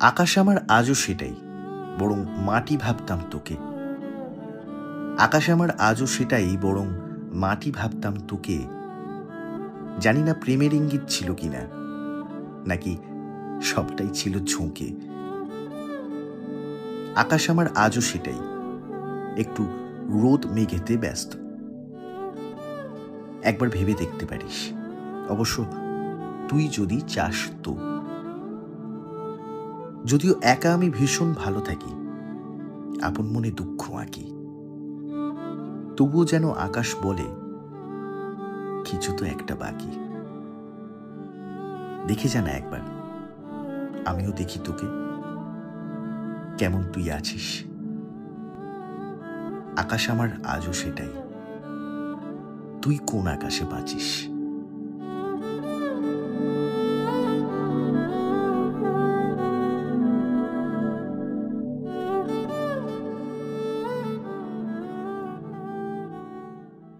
আকাশ আমার আজও সেটাই, বরং মাটি ভাবতাম তোকে। আকাশ আমার আজও সেটাই, বরং মাটি ভাবতাম তোকে। জানি না প্রেমের ইঙ্গিত ছিল কিনা, নাকি সবটাই ছিল ঝোঁকে। আকাশ আমার আজও সেটাই, একটু রোদ মেঘেতে ব্যস্ত। একবার ভেবে দেখতে পারিস, অবশ্য তুই যদি চাস তো। যদিও একা আমি ভীষণ ভালো থাকি, আপন মনে দুঃখ আঁকি, তবুও যেন আকাশ বলে কিছু তো একটা বাকি। দেখে জানা একবার, আমিও দেখি তোকে, কেমন তুই আছিস। আকাশ আমার আজও সেটাই, তুই কোন আকাশে বাঁচিস।